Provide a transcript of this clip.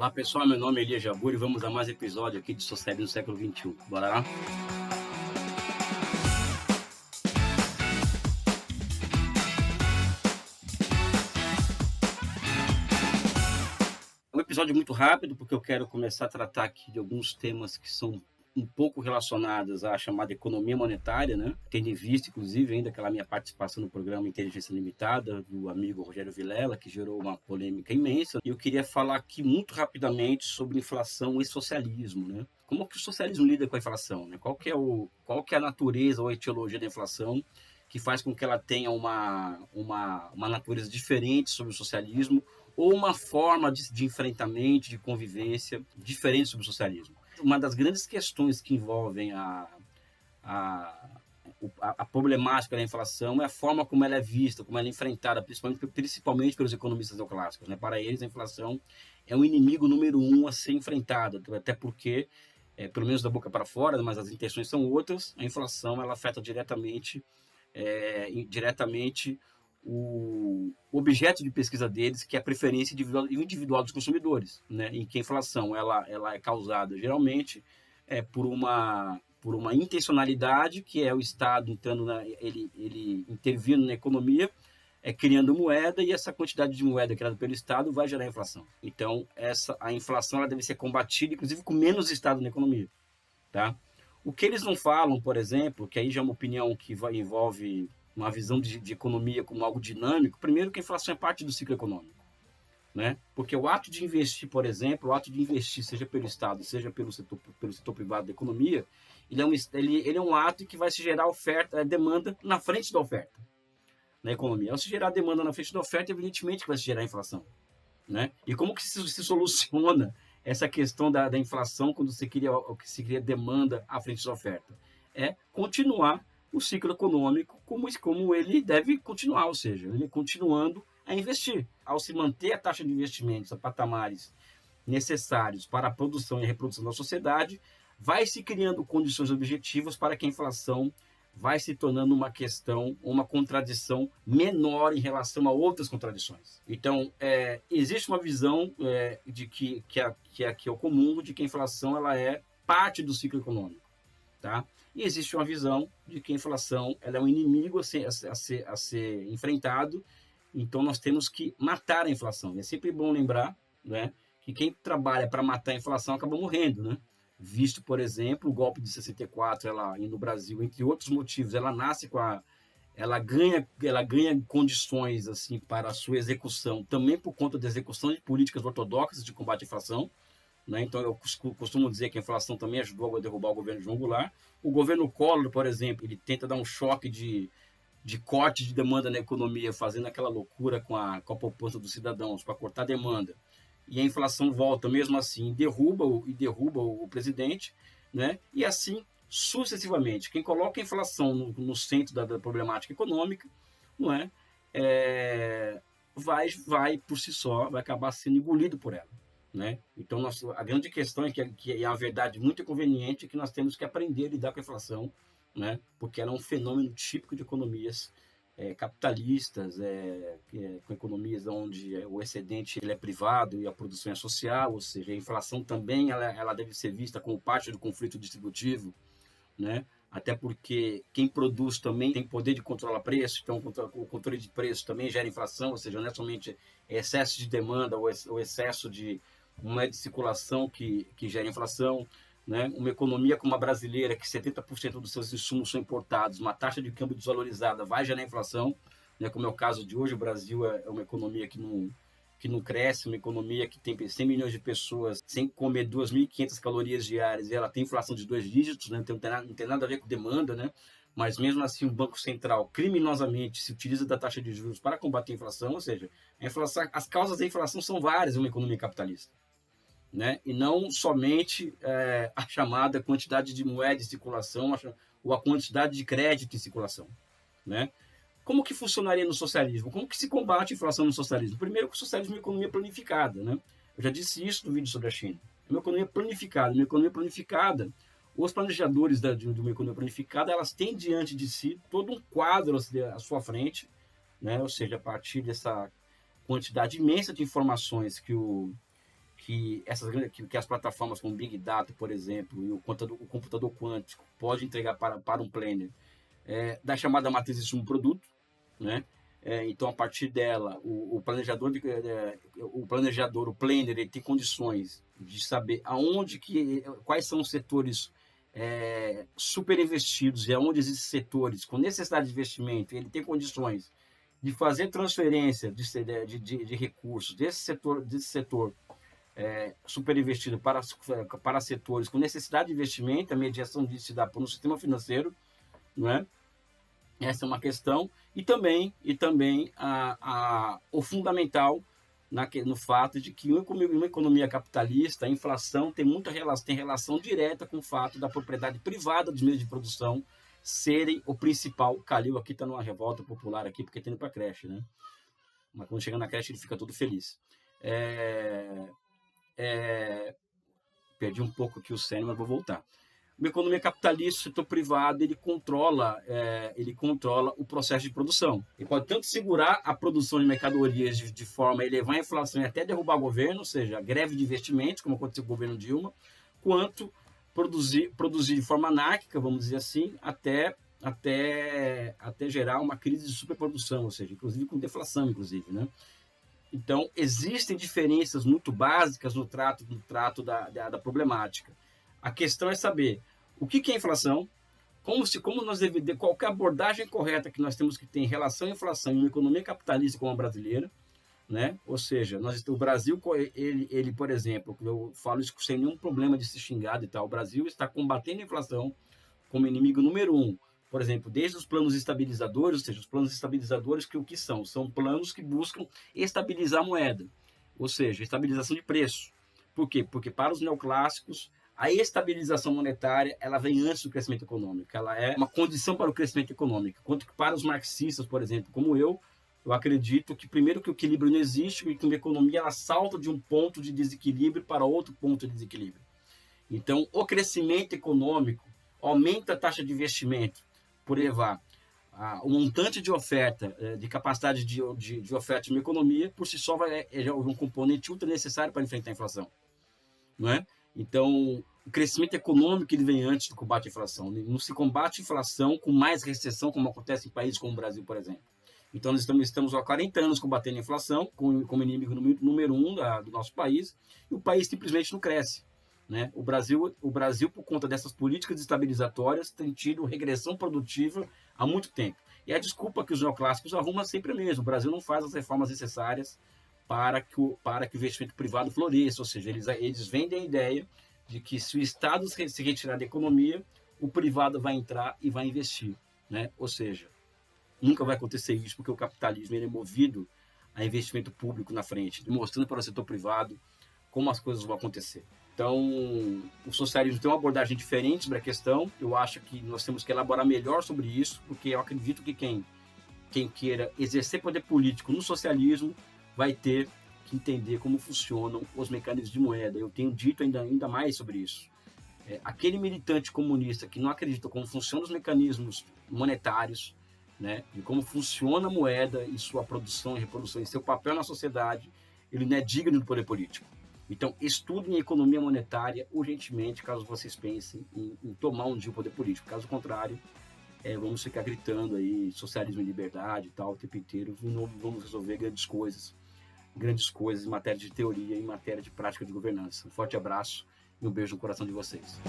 Olá pessoal, meu nome é Elias Jabur e vamos a mais um episódio aqui de Sociedade no século XXI. Bora lá? É um episódio muito rápido porque eu quero começar a tratar aqui de alguns temas que são um pouco relacionados à chamada economia monetária, né? Tendo em vista, inclusive, ainda aquela minha participação no programa Inteligência Limitada, do amigo Rogério Vilela, que gerou uma polêmica imensa. E eu queria falar aqui muito rapidamente sobre inflação e socialismo, né? Como que o socialismo lida com a inflação, né? Qual que é a natureza ou a etiologia da inflação que faz com que ela tenha uma natureza diferente sobre o socialismo ou uma forma de enfrentamento, de convivência diferente sobre o socialismo. Uma das grandes questões que envolvem a, a problemática da inflação é a forma como ela é vista, como ela é enfrentada, principalmente pelos economistas neoclássicos, né? Para eles, a inflação é o inimigo número um a ser enfrentado, até porque, pelo menos da boca para fora, mas as intenções são outras, a inflação ela afeta diretamente o objeto de pesquisa deles, que é a preferência individual dos consumidores, né? Em que a inflação ela é causada geralmente por uma intencionalidade, que é o Estado entrando ele intervindo na economia, criando moeda, e essa quantidade de moeda criada pelo Estado vai gerar inflação. Então, a inflação ela deve ser combatida, inclusive com menos Estado na economia, tá? O que eles não falam, por exemplo, que aí já é uma opinião que envolve uma visão de economia como algo dinâmico, primeiro que a inflação é parte do ciclo econômico, né? Porque o ato de investir, por exemplo, o ato de investir, seja pelo Estado, seja pelo setor privado da economia, ele é um ato que vai se gerar demanda na frente da oferta na economia. Ao se gerar demanda na frente da oferta, evidentemente que vai se gerar inflação, né? E como que se soluciona essa questão da inflação quando se cria demanda à frente da oferta? É continuar o ciclo econômico como ele deve continuar, ou seja, ele continuando a investir. Ao se manter a taxa de investimentos a patamares necessários para a produção e a reprodução da sociedade, vai se criando condições objetivas para que a inflação vai se tornando uma questão, uma contradição menor em relação a outras contradições. Então, existe uma visão de que é o comum, de que a inflação ela é parte do ciclo econômico, tá? E existe uma visão de que a inflação ela é um inimigo a ser enfrentado, então nós temos que matar a inflação. E é sempre bom lembrar, né, que quem trabalha para matar a inflação acaba morrendo, né? Visto, por exemplo, o golpe de 64 no Brasil, entre outros motivos, ela ganha condições assim para a sua execução, também por conta da execução de políticas ortodoxas de combate à inflação, né? Então eu costumo dizer que a inflação também ajudou a derrubar o governo João Goulart. O governo Collor, por exemplo, ele tenta dar um choque de corte de demanda na economia, fazendo aquela loucura com a poupança dos cidadãos para cortar a demanda, e a inflação volta mesmo assim, derruba o presidente, né? E assim sucessivamente. Quem coloca a inflação no centro da problemática econômica, não é? Vai por si só, vai acabar sendo engolido por ela, né? Então, a grande questão que é a verdade muito inconveniente, é que nós temos que aprender a lidar com a inflação, né? Porque ela é um fenômeno típico de economias capitalistas, com economias onde o excedente ele é privado e a produção é social, ou seja, a inflação também ela deve ser vista como parte do conflito distributivo, né? Até porque quem produz também tem poder de controlar preço, então o controle de preço também gera inflação, ou seja, não é somente excesso de demanda ou excesso de moeda de circulação que gera inflação, né? Uma economia como a brasileira, que 70% dos seus insumos são importados, uma taxa de câmbio desvalorizada vai gerar inflação, né? Como é o caso de hoje, o Brasil é uma economia que não cresce, uma economia que tem 100 milhões de pessoas sem comer 2.500 calorias diárias, e ela tem inflação de 2 dígitos, né? Então não tem nada a ver com demanda, né? Mas mesmo assim o Banco Central criminosamente se utiliza da taxa de juros para combater a inflação, ou seja, as causas da inflação são várias em uma economia capitalista, né? E não somente a chamada quantidade de moeda em circulação ou a quantidade de crédito em circulação, né? Como que funcionaria no socialismo? Como que se combate a inflação no socialismo? Primeiro, que o socialismo é uma economia planificada, né? Eu já disse isso no vídeo sobre a China. É uma economia planificada. Uma economia planificada, os planejadores de uma economia planificada, elas têm diante de si todo um quadro à sua frente, né? Ou seja, a partir dessa quantidade imensa de informações que que que as plataformas como Big Data, por exemplo, e o computador quântico pode entregar para um planner, da chamada matriz de sumo produto, né? Então, a partir dela, o planner, ele tem condições de saber quais são os setores super investidos e aonde existem setores com necessidade de investimento. Ele tem condições de fazer transferência de recursos desse setor super investido para setores com necessidade de investimento. A mediação disso se dá por um sistema financeiro, não é? Essa é uma questão. E também o fundamental no fato de que uma economia capitalista, a inflação tem relação direta com o fato da propriedade privada dos meios de produção serem o principal. O Calil aqui está numa revolta popular aqui, porque está indo para a creche, né? Mas quando chega na creche ele fica todo feliz. Perdi um pouco aqui o cérebro, mas vou voltar. Uma economia capitalista, o setor privado, ele controla o processo de produção. Ele pode tanto segurar a produção de mercadorias de forma a elevar a inflação e até derrubar o governo, ou seja, greve de investimentos, como aconteceu com o governo Dilma, quanto produzir de forma anárquica, vamos dizer assim, até gerar uma crise de superprodução, ou seja, inclusive com deflação, inclusive, né? Então, existem diferenças muito básicas no trato da problemática. A questão é saber o que é inflação, qual é a abordagem correta que nós temos que ter em relação à inflação em uma economia capitalista como a brasileira, né? Ou seja, o Brasil, ele, por exemplo, eu falo isso sem nenhum problema de se xingar e tal, o Brasil está combatendo a inflação como inimigo número 1. Por exemplo, desde os planos estabilizadores, ou seja, os planos estabilizadores o que são? São planos que buscam estabilizar a moeda, ou seja, estabilização de preço. Por quê? Porque para os neoclássicos, a estabilização monetária ela vem antes do crescimento econômico, ela é uma condição para o crescimento econômico. Enquanto que para os marxistas, por exemplo, como eu acredito que primeiro que o equilíbrio não existe e que uma economia ela salta de um ponto de desequilíbrio para outro ponto de desequilíbrio. Então, o crescimento econômico aumenta a taxa de investimento por elevar o montante de oferta, de capacidade de oferta de uma economia, por si só é um componente ultra necessário para enfrentar a inflação, não é? Então, o crescimento econômico ele vem antes do combate à inflação. Não se combate a inflação com mais recessão, como acontece em países como o Brasil, por exemplo. Então, nós estamos há 40 anos combatendo a inflação como inimigo número 1 do nosso país, e o país simplesmente não cresce, né? O Brasil, por conta dessas políticas estabilizatórias, tem tido regressão produtiva há muito tempo. E a desculpa que os neoclássicos arrumam sempre é a mesma. O Brasil não faz as reformas necessárias para que o investimento privado floresça, ou seja, eles vendem a ideia de que se o Estado se retirar da economia, o privado vai entrar e vai investir, né? Ou seja, nunca vai acontecer isso, porque o capitalismo ele é movido a investimento público na frente, mostrando para o setor privado como as coisas vão acontecer. Então, o socialismo tem uma abordagem diferente sobre a questão. Eu acho que nós temos que elaborar melhor sobre isso, porque eu acredito que quem queira exercer poder político no socialismo vai ter que entender como funcionam os mecanismos de moeda. Eu tenho dito ainda mais sobre isso. Aquele militante comunista que não acredita como funcionam os mecanismos monetários, né, e como funciona a moeda e sua produção e reprodução e seu papel na sociedade, ele não é digno do poder político. Então, estudem economia monetária urgentemente, caso vocês pensem em tomar um dia o poder político. Caso contrário, vamos ficar gritando aí socialismo e liberdade e tal o tempo inteiro e não vamos resolver grandes coisas em matéria de teoria e em matéria de prática de governança. Um forte abraço e um beijo no coração de vocês.